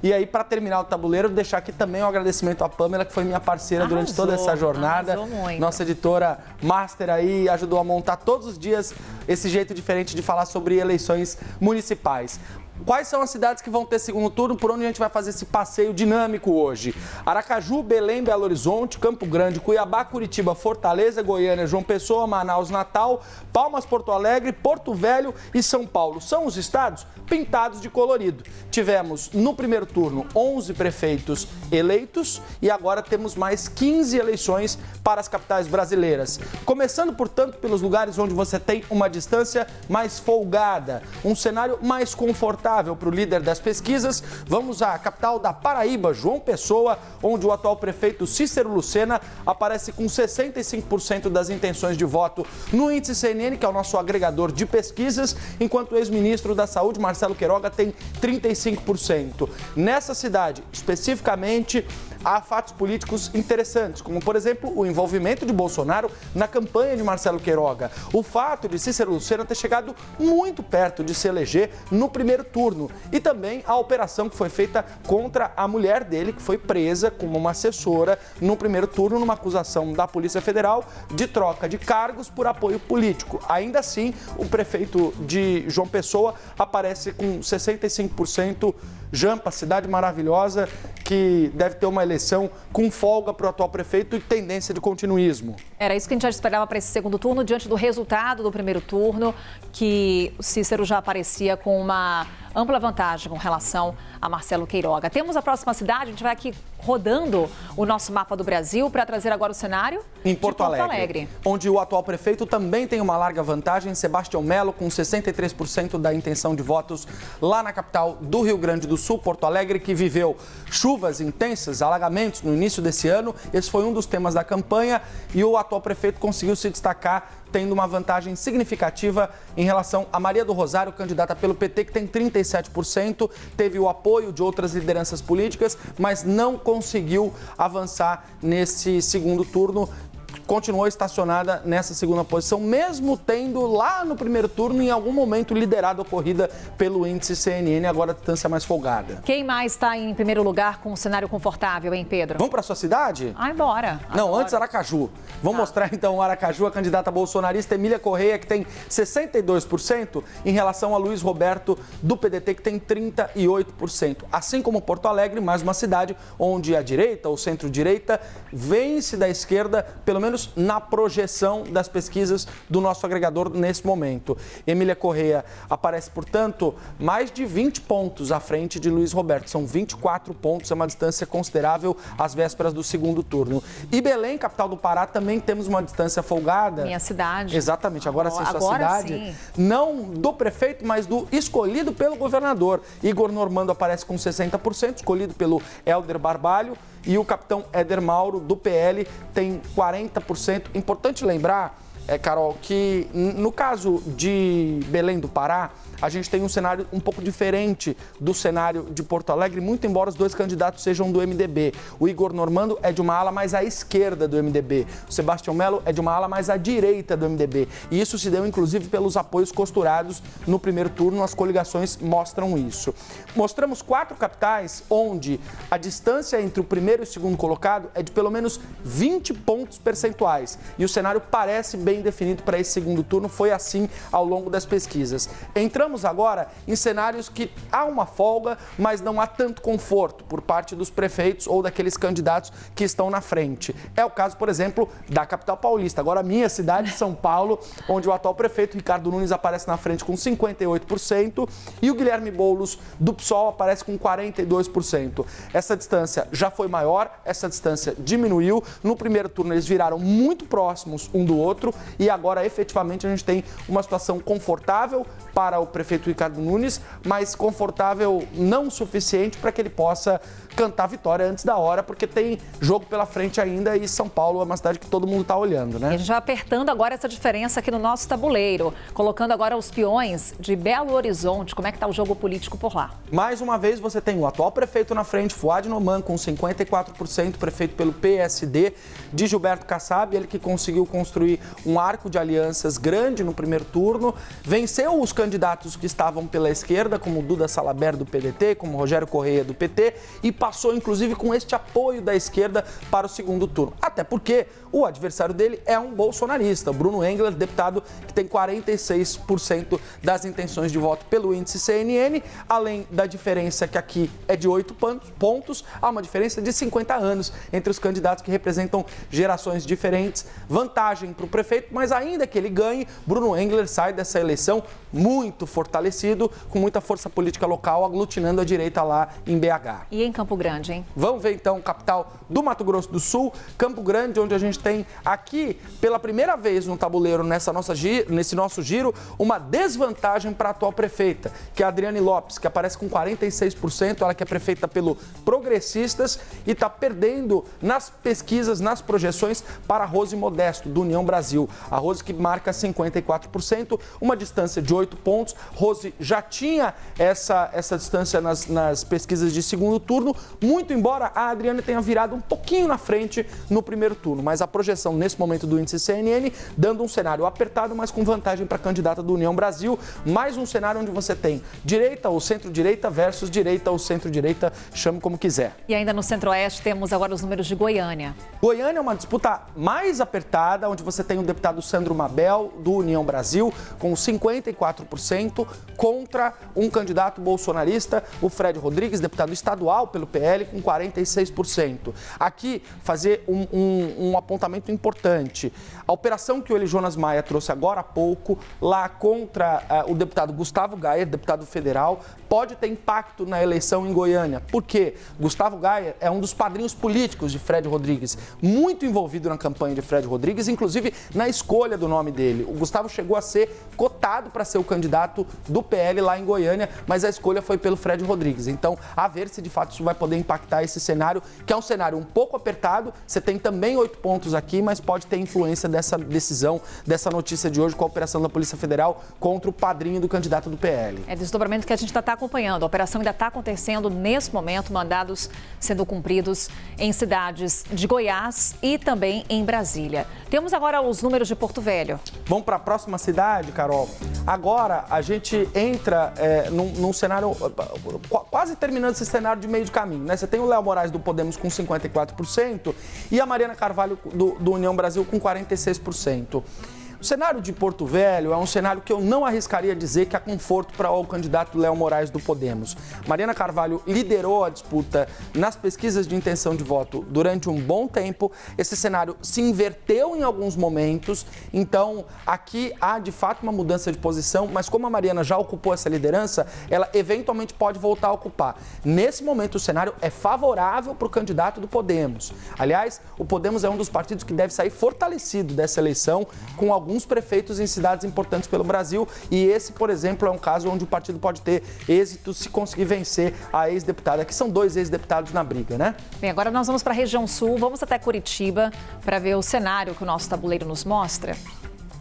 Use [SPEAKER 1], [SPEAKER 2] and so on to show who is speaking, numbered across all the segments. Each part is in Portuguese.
[SPEAKER 1] E aí, para terminar o tabuleiro, deixar aqui também um agradecimento à Pamela, que foi minha parceira durante toda essa jornada. Nossa editora master aí, ajudou a montar todos os dias esse jeito diferente de falar sobre eleições municipais. Quais são as cidades que vão ter segundo turno, por onde a gente vai fazer esse passeio dinâmico hoje? Aracaju, Belém, Belo Horizonte, Campo Grande, Cuiabá, Curitiba, Fortaleza, Goiânia, João Pessoa, Manaus, Natal, Palmas, Porto Alegre, Porto Velho e São Paulo. São os estados pintados de colorido. Tivemos no primeiro turno 11 prefeitos eleitos e agora temos mais 15 eleições para as capitais brasileiras. Começando, portanto, pelos lugares onde você tem uma distância mais folgada, um cenário mais confortável para o líder das pesquisas, vamos à capital da Paraíba, João Pessoa, onde o atual prefeito Cícero Lucena aparece com 65% das intenções de voto no índice CNN, que é o nosso agregador de pesquisas, enquanto o ex-ministro da Saúde, Marcelo Queiroga, tem 35%. Nessa cidade, especificamente, há fatos políticos interessantes, como, por exemplo, o envolvimento de Bolsonaro na campanha de Marcelo Queiroga. O fato de Cícero Lucena ter chegado muito perto de se eleger no primeiro turno. E também a operação que foi feita contra a mulher dele, que foi presa como uma assessora no primeiro turno, numa acusação da Polícia Federal de troca de cargos por apoio político. Ainda assim, o prefeito de João Pessoa aparece com 65%. Jampa, cidade maravilhosa, que deve ter uma eleição com folga para o atual prefeito e tendência de continuismo.
[SPEAKER 2] Era isso que a gente já esperava para esse segundo turno, diante do resultado do primeiro turno, que o Cícero já aparecia com uma ampla vantagem com relação a Marcelo Queiroga. Temos a próxima cidade, a gente vai aqui rodando o nosso mapa do Brasil para trazer agora o cenário
[SPEAKER 1] em Porto Alegre, onde o atual prefeito também tem uma larga vantagem, Sebastião Melo, com 63% da intenção de votos lá na capital do Rio Grande do Sul, Porto Alegre, que viveu chuvas intensas, alagamentos no início desse ano. Esse foi um dos temas da campanha e o atual prefeito conseguiu se destacar tendo uma vantagem significativa em relação a Maria do Rosário, candidata pelo PT, que tem 37%, teve o apoio de outras lideranças políticas, mas não conseguiu avançar nesse segundo turno. Continuou estacionada nessa segunda posição, mesmo tendo lá no primeiro turno, em algum momento, liderado a corrida pelo índice CNN, agora a distância mais folgada.
[SPEAKER 2] Quem mais está em primeiro lugar com um cenário confortável, hein, Pedro?
[SPEAKER 1] Vamos para a sua cidade?
[SPEAKER 2] Bora.
[SPEAKER 1] Não, antes Aracaju. Vamos mostrar então Aracaju, a candidata bolsonarista Emília Correia, que tem 62%, em relação a Luiz Roberto, do PDT, que tem 38%. Assim como Porto Alegre, mais uma cidade onde a direita ou centro-direita vence da esquerda, pelo menos na projeção das pesquisas do nosso agregador nesse momento. Emília Correia aparece, portanto, mais de 20 pontos à frente de Luiz Roberto. São 24 pontos, é uma distância considerável às vésperas do segundo turno. E Belém, capital do Pará, também temos uma distância folgada.
[SPEAKER 2] Minha cidade.
[SPEAKER 1] Exatamente, agora sim, sua
[SPEAKER 2] agora
[SPEAKER 1] cidade.
[SPEAKER 2] Sim.
[SPEAKER 1] Não do prefeito, mas do escolhido pelo governador. Igor Normando aparece com 60%, escolhido pelo Helder Barbalho. E o capitão Éder Mauro, do PL, tem 40%. Importante lembrar, Carol, que no caso de Belém do Pará, a gente tem um cenário um pouco diferente do cenário de Porto Alegre, muito embora os dois candidatos sejam do MDB. O Igor Normando é de uma ala mais à esquerda do MDB. O Sebastião Melo é de uma ala mais à direita do MDB. E isso se deu, inclusive, pelos apoios costurados no primeiro turno. As coligações mostram isso. Mostramos 4 capitais onde a distância entre o primeiro e o segundo colocado é de pelo menos 20 pontos percentuais. E o cenário parece bem definido para esse segundo turno. Foi assim ao longo das pesquisas. Entramos agora em cenários que há uma folga, mas não há tanto conforto por parte dos prefeitos ou daqueles candidatos que estão na frente. É o caso, por exemplo, da capital paulista. Agora, a minha cidade, São Paulo, onde o atual prefeito Ricardo Nunes aparece na frente com 58% e o Guilherme Boulos, do PSOL, aparece com 42%. Essa distância já foi maior, essa distância diminuiu. No primeiro turno, eles viraram muito próximos um do outro e agora, efetivamente, a gente tem uma situação confortável para o prefeito Ricardo Nunes, mas confortável não o suficiente para que ele possa cantar vitória antes da hora, porque tem jogo pela frente ainda e São Paulo é uma cidade que todo mundo está olhando, né?
[SPEAKER 2] E a gente vai apertando agora essa diferença aqui no nosso tabuleiro, colocando agora os peões de Belo Horizonte. Como é que está o jogo político por lá?
[SPEAKER 1] Mais uma vez você tem o atual prefeito na frente, Fouad Noman, com 54%, prefeito pelo PSD, de Gilberto Kassab, ele que conseguiu construir um arco de alianças grande no primeiro turno, venceu os candidatos candidatos que estavam pela esquerda, como Duda Salabert do PDT, como Rogério Correia do PT, e passou inclusive com este apoio da esquerda para o segundo turno. Até porque o adversário dele é um bolsonarista, Bruno Engler, deputado que tem 46% das intenções de voto pelo índice CNN, além da diferença que aqui é de 8 pontos, há uma diferença de 50 anos entre os candidatos que representam gerações diferentes. Vantagem para o prefeito, mas ainda que ele ganhe, Bruno Engler sai dessa eleição muito fortalecido, com muita força política local, aglutinando a direita lá em BH.
[SPEAKER 2] E em Campo Grande, hein?
[SPEAKER 1] Vamos ver então, capital do Mato Grosso do Sul, Campo Grande, onde a gente tem aqui, pela primeira vez no tabuleiro, nesse nosso giro, uma desvantagem para a atual prefeita, que é a Adriane Lopes, que aparece com 46%, ela que é prefeita pelo Progressistas e está perdendo nas pesquisas, nas projeções para a Rose Modesto, do União Brasil. A Rose que marca 54%, uma distância de 8 pontos. Rose já tinha essa distância nas pesquisas de segundo turno, muito embora a Adriane tenha virado um pouquinho na frente no primeiro turno, mas a projeção nesse momento do índice CNN, dando um cenário apertado, mas com vantagem para a candidata do União Brasil, mais um cenário onde você tem direita ou centro-direita versus direita ou centro-direita, chame como quiser.
[SPEAKER 2] E ainda no Centro-Oeste temos agora os números de Goiânia.
[SPEAKER 1] Goiânia é uma disputa mais apertada, onde você tem o deputado Sandro Mabel, do União Brasil, com 54%, contra um candidato bolsonarista, o Fred Rodrigues, deputado estadual pelo PL, com 46%. Aqui, fazer um apontamento importante. A operação que o Eli Jonas Maia trouxe agora há pouco, lá contra o deputado Gustavo Gayer, deputado federal, pode ter impacto na eleição em Goiânia. Por quê? Gustavo Gayer é um dos padrinhos políticos de Fred Rodrigues, muito envolvido na campanha de Fred Rodrigues, inclusive na escolha do nome dele. O Gustavo chegou a ser cotado para ser o candidato do PL lá em Goiânia, mas a escolha foi pelo Fred Rodrigues. Então, a ver se de fato isso vai poder impactar esse cenário, que é um cenário um pouco apertado. Você tem também 8 pontos aqui, mas pode ter influência dessa decisão, dessa notícia de hoje com a operação da Polícia Federal contra o padrinho do candidato do PL.
[SPEAKER 2] É desdobramento que a gente está acompanhando. A operação ainda está acontecendo nesse momento, mandados sendo cumpridos em cidades de Goiás e também em Brasília. Temos agora os números de Porto Velho.
[SPEAKER 1] Vamos para a próxima cidade, Carol. Agora a gente entra num cenário, quase terminando esse cenário de meio de caminho, né? Você tem o Léo Moraes do Podemos com 54% e a Mariana Carvalho do União Brasil com 46%. O cenário de Porto Velho é um cenário que eu não arriscaria dizer que há conforto para o candidato Léo Moraes do Podemos. Mariana Carvalho liderou a disputa nas pesquisas de intenção de voto durante um bom tempo. Esse cenário se inverteu em alguns momentos, então aqui há de fato uma mudança de posição, mas como a Mariana já ocupou essa liderança, ela eventualmente pode voltar a ocupar. Nesse momento o cenário é favorável para o candidato do Podemos. Aliás, o Podemos é um dos partidos que deve sair fortalecido dessa eleição, com alguns prefeitos em cidades importantes pelo Brasil, e esse, por exemplo, é um caso onde o partido pode ter êxito se conseguir vencer a ex-deputada, que são 2 ex-deputados na briga, né?
[SPEAKER 2] Bem, agora nós vamos para a região sul, vamos até Curitiba para ver o cenário que o nosso tabuleiro nos mostra.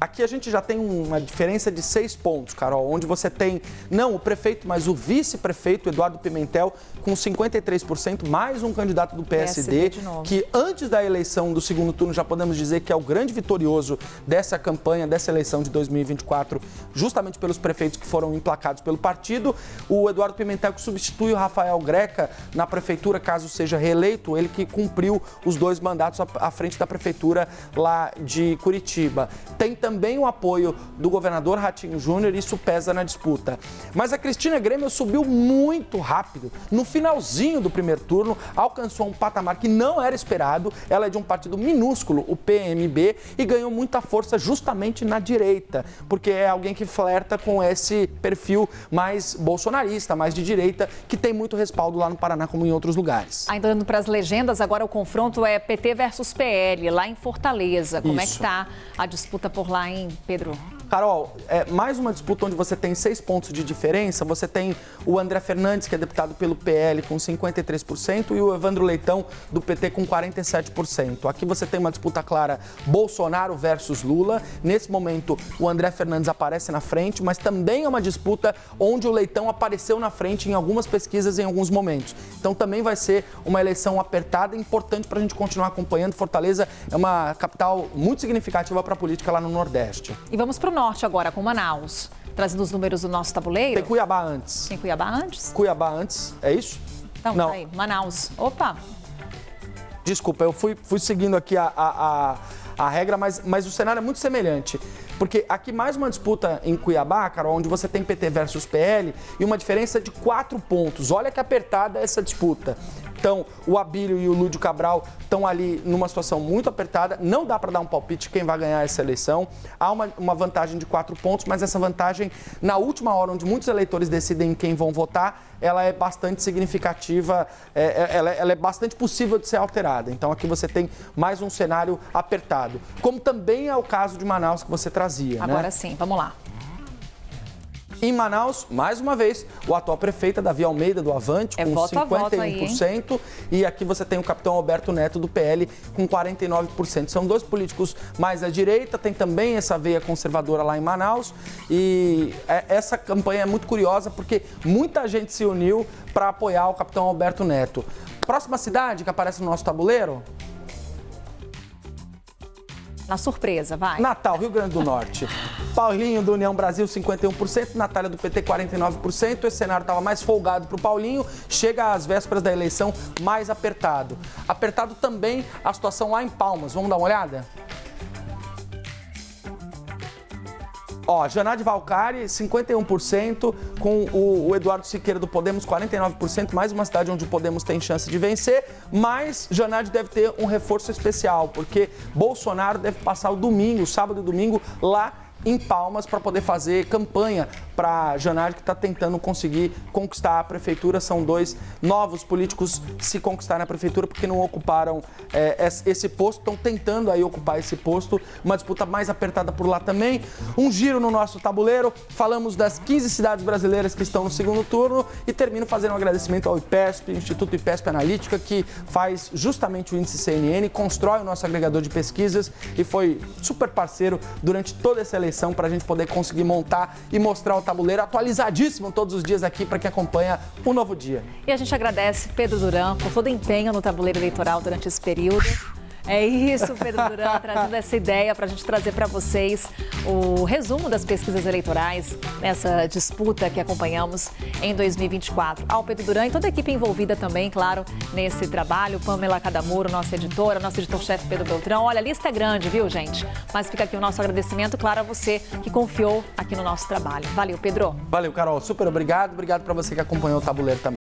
[SPEAKER 1] Aqui a gente já tem uma diferença de 6 pontos, Carol, onde você tem, não o prefeito, mas o vice-prefeito, Eduardo Pimentel, com 53%, mais um candidato do PSD, que antes da eleição do segundo turno já podemos dizer que é o grande vitorioso dessa campanha, dessa eleição de 2024, justamente pelos prefeitos que foram emplacados pelo partido. O Eduardo Pimentel, que substitui o Rafael Greca na prefeitura, caso seja reeleito, ele que cumpriu os 2 mandatos à frente da prefeitura lá de Curitiba. Tem também o apoio do governador Ratinho Júnior, isso pesa na disputa. Mas a Cristina Grêmio subiu muito rápido. No finalzinho do primeiro turno, alcançou um patamar que não era esperado. Ela é de um partido minúsculo, o PMB, e ganhou muita força justamente na direita, porque é alguém que flerta com esse perfil mais bolsonarista, mais de direita, que tem muito respaldo lá no Paraná, como em outros lugares.
[SPEAKER 2] Ainda indo para as legendas, agora o confronto é PT versus PL, lá em Fortaleza. Como é que está a disputa por lá, hein, Pedro?
[SPEAKER 1] Carol, mais uma disputa onde você tem 6 pontos de diferença. Você tem o André Fernandes, que é deputado pelo PL, com 53%, e o Evandro Leitão, do PT, com 47%. Aqui você tem uma disputa clara, Bolsonaro versus Lula. Nesse momento, o André Fernandes aparece na frente, mas também é uma disputa onde o Leitão apareceu na frente em algumas pesquisas em alguns momentos. Então também vai ser uma eleição apertada, importante para a gente continuar acompanhando. Fortaleza é uma capital muito significativa para a política lá no Nordeste.
[SPEAKER 2] E vamos para o norte agora, com Manaus. trazendo os números do nosso tabuleiro.
[SPEAKER 1] Tem Cuiabá antes.
[SPEAKER 2] Tem Cuiabá antes?
[SPEAKER 1] Cuiabá antes, é isso?
[SPEAKER 2] Então, não. Aí, Manaus. Opa!
[SPEAKER 1] Desculpa, eu fui seguindo aqui a regra, mas o cenário é muito semelhante. Porque aqui mais uma disputa em Cuiabá, Carol, onde você tem PT versus PL e uma diferença de 4 pontos. Olha que apertada essa disputa. Então, o Abílio e o Lúdio Cabral estão ali numa situação muito apertada. Não dá para dar um palpite quem vai ganhar essa eleição. Há uma vantagem de 4 pontos, mas essa vantagem, na última hora, onde muitos eleitores decidem quem vão votar, ela é bastante significativa, ela é bastante possível de ser alterada. Então, aqui você tem mais um cenário apertado. Como também é o caso de Manaus que você trazia,
[SPEAKER 2] Agora
[SPEAKER 1] né?
[SPEAKER 2] sim, vamos lá.
[SPEAKER 1] Em Manaus, mais uma vez, o atual prefeito, Davi Almeida, do Avante, com
[SPEAKER 2] voto a
[SPEAKER 1] 51%.
[SPEAKER 2] voto aí,
[SPEAKER 1] e aqui você tem o capitão Alberto Neto, do PL, com 49%. São dois políticos mais à direita, tem também essa veia conservadora lá em Manaus. E essa campanha é muito curiosa, porque muita gente se uniu para apoiar o capitão Alberto Neto. Próxima cidade que aparece no nosso tabuleiro?
[SPEAKER 2] Na surpresa, vai.
[SPEAKER 1] Natal, Rio Grande do Norte. Paulinho, do União Brasil, 51%. Natália, do PT, 49%. Esse cenário estava mais folgado para o Paulinho. Chega às vésperas da eleição mais apertado. Apertado também a situação lá em Palmas. Vamos dar uma olhada? Ó, Janade Valcari, 51%, com o Eduardo Siqueira do Podemos, 49%, mais uma cidade onde o Podemos tem chance de vencer, mas Janade deve ter um reforço especial, porque Bolsonaro deve passar o domingo, sábado e domingo, lá em Palmas para poder fazer campanha para Janade, que está tentando conseguir conquistar a prefeitura. São dois novos políticos se conquistarem a prefeitura porque não ocuparam esse posto, estão tentando aí ocupar esse posto. Uma disputa mais apertada por lá também. Um giro no nosso tabuleiro, falamos das 15 cidades brasileiras que estão no segundo turno e termino fazendo um agradecimento ao IPESP, Instituto IPESP Analítica, que faz justamente o índice CNN, constrói o nosso agregador de pesquisas e foi super parceiro durante toda essa eleição para a gente poder conseguir montar e mostrar o tabuleiro atualizadíssimo todos os dias aqui para quem acompanha o Novo Dia.
[SPEAKER 2] E a gente agradece Pedro Duran por todo o empenho no tabuleiro eleitoral durante esse período. É isso, Pedro Duran, trazendo essa ideia para a gente trazer para vocês o resumo das pesquisas eleitorais nessa disputa que acompanhamos em 2024. Ao Pedro Duran e toda a equipe envolvida também, claro, nesse trabalho. Pamela Cadamuro, nossa editora, nosso editor-chefe Pedro Beltrão. Olha, a lista é grande, viu, gente? Mas fica aqui o nosso agradecimento, claro, a você que confiou aqui no nosso trabalho. Valeu, Pedro.
[SPEAKER 1] Valeu, Carol. Super obrigado. Obrigado para você que acompanhou o tabuleiro também.